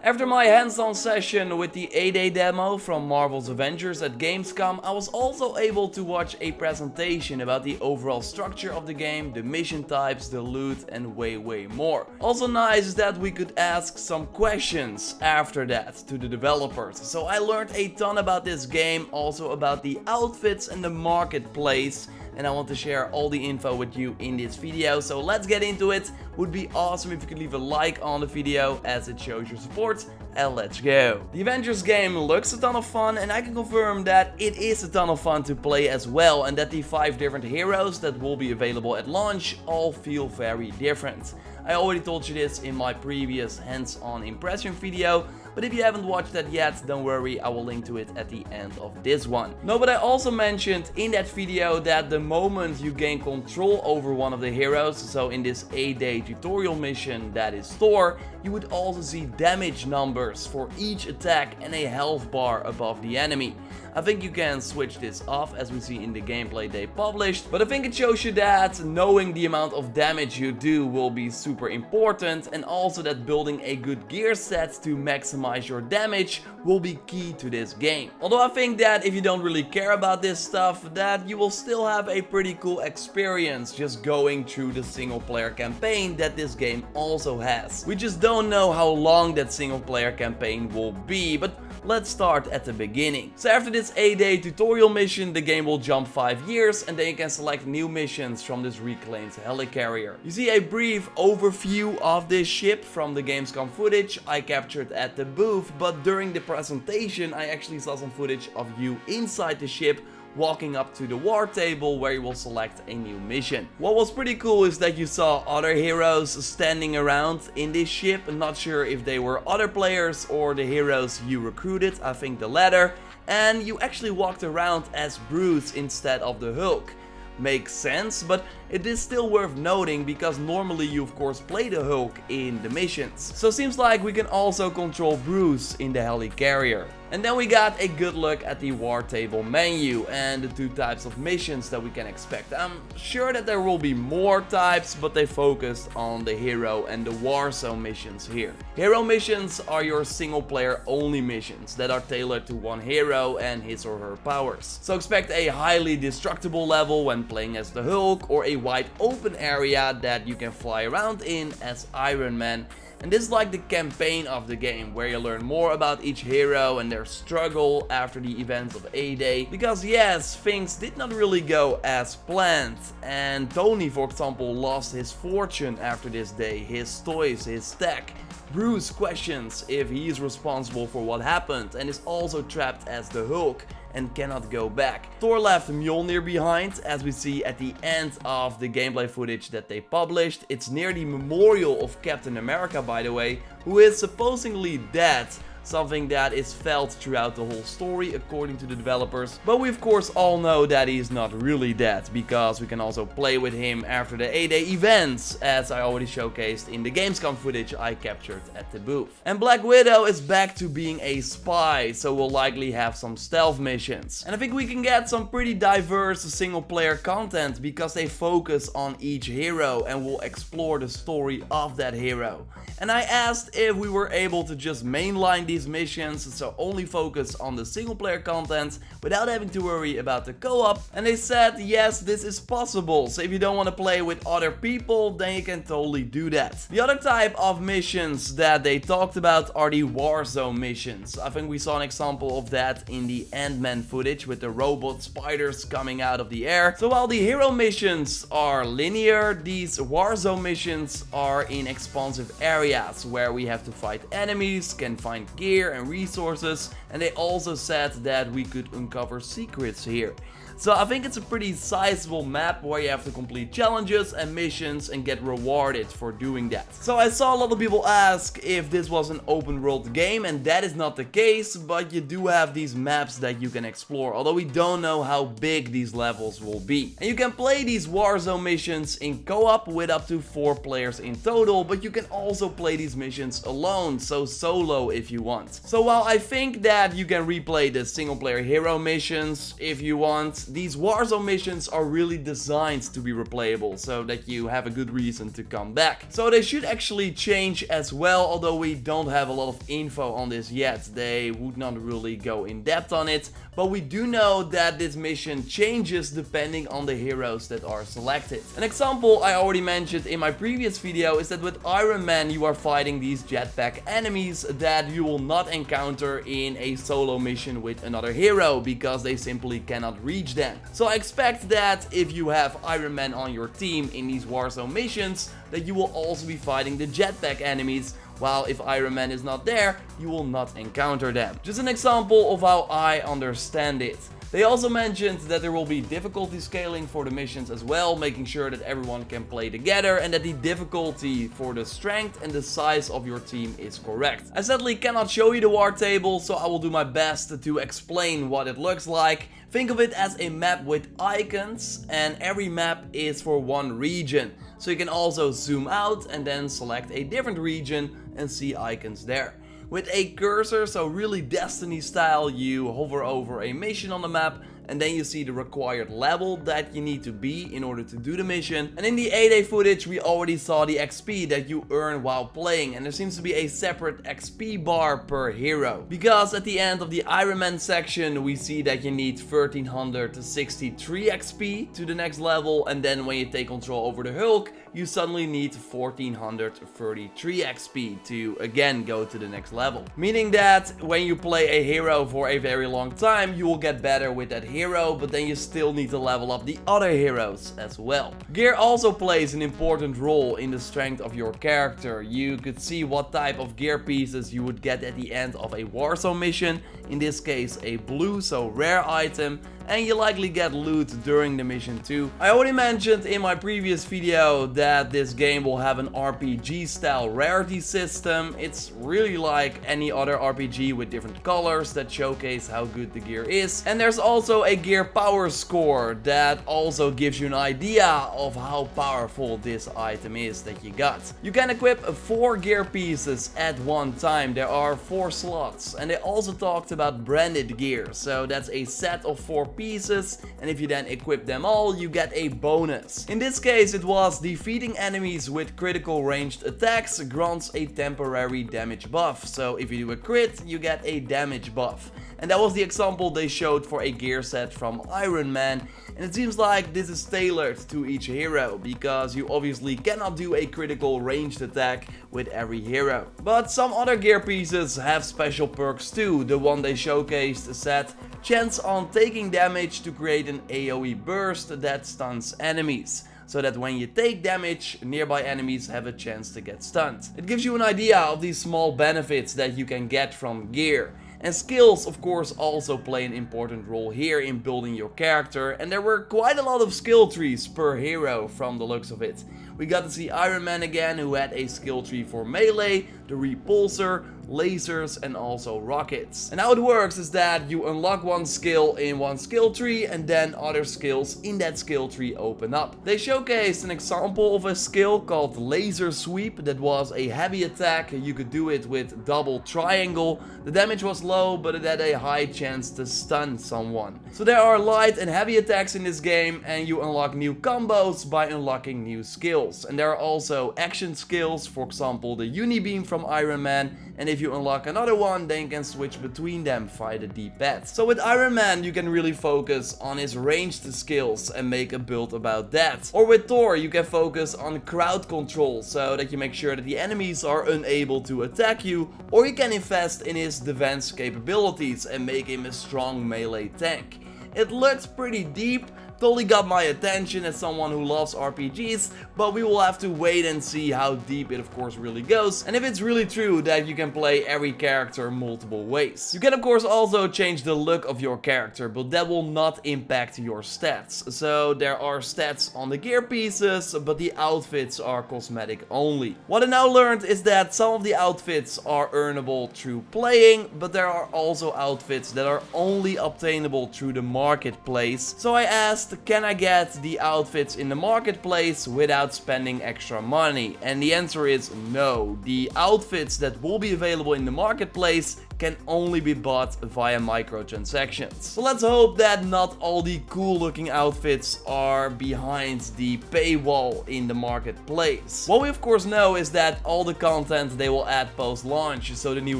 After my hands-on session with the 8-day demo from Marvel's Avengers at Gamescom, I was also able to watch a presentation about the overall structure of the game, the mission types, the loot and way more. Also nice is that we could ask some questions after that to the developers. So I learned a ton about this game, also about the outfits and the marketplace. And I want to share all the info with you in this video, so let's get into it. Would be awesome if you could leave a like on the video as it shows your support, and let's go. The Avengers game looks a ton of fun, and I can confirm that it is a ton of fun to play as well, and that the 5 different heroes that will be available at launch all feel very different. I already told you this in my previous hands-on impression video, but if you haven't watched that yet, don't worry, I will link to it at the end of this one. No, but I also mentioned in that video that the moment you gain control over one of the heroes, so in this 8-day tutorial mission that is Thor, you would also see damage numbers for each attack and a health bar above the enemy. I think you can switch this off as we see in the gameplay they published, but I think it shows you that knowing the amount of damage you do will be super important, and also that building a good gear set to maximize your damage will be key to this game. Although I think that if you don't really care about this stuff, that you will still have a pretty cool experience just going through the single player campaign that this game also has. We just don't know how long that single player campaign will be, but let's start at the beginning. So after this 8-day tutorial mission, the game will jump 5 years, and then you can select new missions from this reclaimed Helicarrier. You see a brief overview of this ship from the Gamescom footage I captured at the booth, but during the presentation I actually saw some footage of you inside the ship walking up to the war table where you will select a new mission. What was pretty cool is that you saw other heroes standing around in this ship. I'm not sure if they were other players or the heroes you recruited, I think the latter, and you actually walked around as Bruce instead of the Hulk. Makes sense, but it is still worth noting because normally you of course play the Hulk in the missions. So seems like we can also control Bruce in the Helicarrier. And then we got a good look at the war table menu and the 2 types of missions that we can expect. I'm sure that there will be more types, but they focused on the hero and the war zone missions here. Hero missions are your single player only missions that are tailored to one hero and his or her powers. So expect a highly destructible level when playing as the Hulk, or a wide open area that you can fly around in as Iron Man. And this is like the campaign of the game, where you learn more about each hero and their struggle after the events of 8-day. Because yes, things did not really go as planned. And Tony, for example, lost his fortune after this day, his toys, his tech. Bruce questions if he is responsible for what happened and is also trapped as the Hulk and cannot go back. Thor left Mjolnir behind, as we see at the end of the gameplay footage that they published. It's near the memorial of Captain America, by the way, who is supposedly dead. Something that is felt throughout the whole story according to the developers. But we of course all know that he is not really dead, because we can also play with him after the 8-day events, as I already showcased in the Gamescom footage I captured at the booth. And Black Widow is back to being a spy, so we'll likely have some stealth missions. And I think we can get some pretty diverse single player content because they focus on each hero and will explore the story of that hero. And I asked if we were able to just mainline these missions, so only focus on the single player content without having to worry about the co-op, and they said yes, this is possible. So if you don't want to play with other people, then you can totally do that. The other type of missions that they talked about are the Warzone missions. I think we saw an example of that in the Ant-Man footage with the robot spiders coming out of the air. So while the hero missions are linear, these Warzone missions are in expansive areas where we have to fight enemies, can find gear and resources, and they also said that we could uncover secrets here. So I think it's a pretty sizable map where you have to complete challenges and missions and get rewarded for doing that. So I saw a lot of people ask if this was an open world game, and that is not the case, but you do have these maps that you can explore, although we don't know how big these levels will be. And you can play these Warzone missions in co-op with up to 4 players in total, but you can also play these missions alone, so solo if you want. So while I think that you can replay the single player hero missions if you want, these Warzone missions are really designed to be replayable, so that you have a good reason to come back. So they should actually change as well, although we don't have a lot of info on this yet. They would not really go in depth on it, but we do know that this mission changes depending on the heroes that are selected. An example I already mentioned in my previous video is that with Iron Man you are fighting these jetpack enemies that you will not encounter in a solo mission with another hero, because they simply cannot reach them. So I expect that if you have Iron Man on your team in these Warzone missions, that you will also be fighting the jetpack enemies, while if Iron Man is not there, you will not encounter them. Just an example of how I understand it. They also mentioned that there will be difficulty scaling for the missions as well, making sure that everyone can play together and that the difficulty for the strength and the size of your team is correct. I sadly cannot show you the war table, so I will do my best to explain what it looks like. Think of it as a map with icons, and every map is for one region. So you can also zoom out and then select a different region and see icons there. With a cursor, so really Destiny style, you hover over a mission on the map and then you see the required level that you need to be in order to do the mission. And in the 8A footage we already saw the XP that you earn while playing, and there seems to be a separate XP bar per hero. Because at the end of the Iron Man section we see that you need 1363 XP to the next level, and then when you take control over the Hulk you suddenly need 1433 XP to again go to the next level. Meaning that when you play a hero for a very long time you will get better with that hero, but then you still need to level up the other heroes as well. Gear also plays an important role in the strength of your character. You could see what type of gear pieces you would get at the end of a Warzone mission, in this case a blue, so rare item, and you likely get loot during the mission too. I already mentioned in my previous video that this game will have an RPG style rarity system. It's really like any other RPG with different colors that showcase how good the gear is. And there's also a gear power score that also gives you an idea of how powerful this item is that you got. You can equip 4 gear pieces at one time. There are 4 slots, and they also talked about branded gear, so that's a set of 4 pieces, and if you then equip them all you get a bonus. In this case it was defeating enemies with critical ranged attacks grants a temporary damage buff, so if you do a crit you get a damage buff. And that was the example they showed for a gear set from Iron Man, and it seems like this is tailored to each hero, because you obviously cannot do a critical ranged attack with every hero. But some other gear pieces have special perks too. The one they showcased said chance on taking damage to create an AoE burst that stuns enemies, so that when you take damage, nearby enemies have a chance to get stunned. It gives you an idea of these small benefits that you can get from gear. And skills of course also play an important role here in building your character, and there were quite a lot of skill trees per hero from the looks of it. We got to see Iron Man again, who had a skill tree for melee, the repulsor, lasers and also rockets. And how it works is that you unlock one skill in one skill tree and then other skills in that skill tree open up. They showcased an example of a skill called laser sweep that was a heavy attack. You could do it with double triangle. The damage was low, but it had a high chance to stun someone. So there are light and heavy attacks in this game, and you unlock new combos by unlocking new skills. And there are also action skills, for example the Unibeam from Iron Man, and if you unlock another one then you can switch between them via the D-pad. So with Iron Man you can really focus on his ranged skills and make a build about that. Or with Thor you can focus on crowd control, so that you make sure that the enemies are unable to attack you, or you can invest in his defense capabilities and make him a strong melee tank. It looks pretty deep, totally got my attention as someone who loves RPGs, but we will have to wait and see how deep it of course really goes, and if it's really true that you can play every character multiple ways. You can of course also change the look of your character, but that will not impact your stats. So there are stats on the gear pieces, but the outfits are cosmetic only. What I now learned is that some of the outfits are earnable through playing, but there are also outfits that are only obtainable through the marketplace. So I asked, can I get the outfits in the marketplace without spending extra money? And the answer is no. The outfits that will be available in the marketplace can only be bought via microtransactions. So let's hope that not all the cool looking outfits are behind the paywall in the marketplace. What we of course know is that all the content they will add post launch, so the new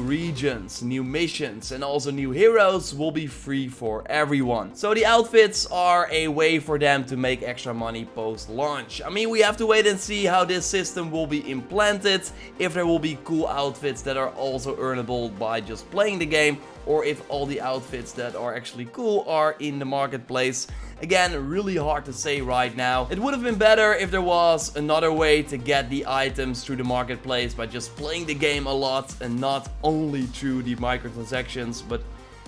regions, new missions and also new heroes will be free for everyone. So the outfits are a way for them to make extra money post launch. I mean, we have to wait and see how this system will be implanted, if there will be cool outfits that are also earnable by just playing the game, or if all the outfits that are actually cool are in the marketplace. Again, really hard to say right now. It would have been better if there was another way to get the items through the marketplace by just playing the game a lot and not only through the microtransactions, but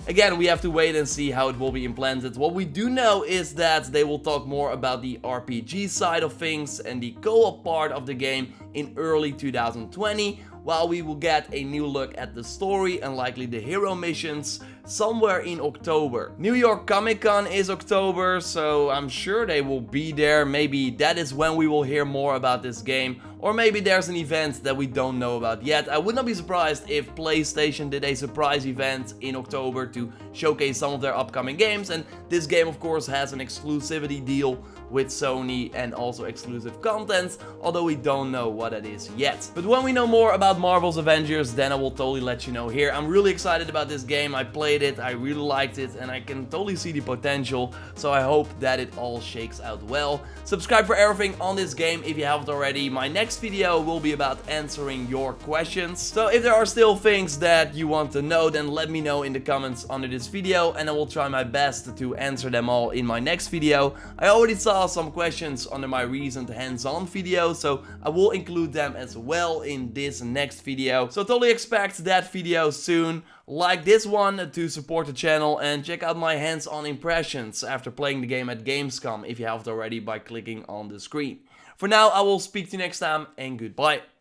again, we have to wait and see how it will be implemented. What we do know is that they will talk more about the RPG side of things and the co-op part of the game in early 2020, while we will get a new look at the story and likely the hero missions somewhere in October. New York Comic Con is October, so I'm sure they will be there. Maybe that is when we will hear more about this game, or maybe there's an event that we don't know about yet. I would not be surprised if PlayStation did a surprise event in October to showcase some of their upcoming games, and this game of course has an exclusivity deal with Sony and also exclusive content, although we don't know what it is yet. But when we know more about Marvel's Avengers, then I will totally let you know here. I'm really excited about this game. I played it, I really liked it, and I can totally see the potential, so I hope that it all shakes out well. Subscribe for everything on this game if you haven't already. My next video will be about answering your questions, so if there are still things that you want to know, then let me know in the comments under this video, and I will try my best to answer them all in my next video. I already saw some questions under my recent hands-on video, so I will include them as well in this next video. So totally expect that video soon. Like this one to support the channel, and check out my hands-on impressions after playing the game at Gamescom if you haven't already by clicking on the screen. For now, I will speak to you next time, and goodbye.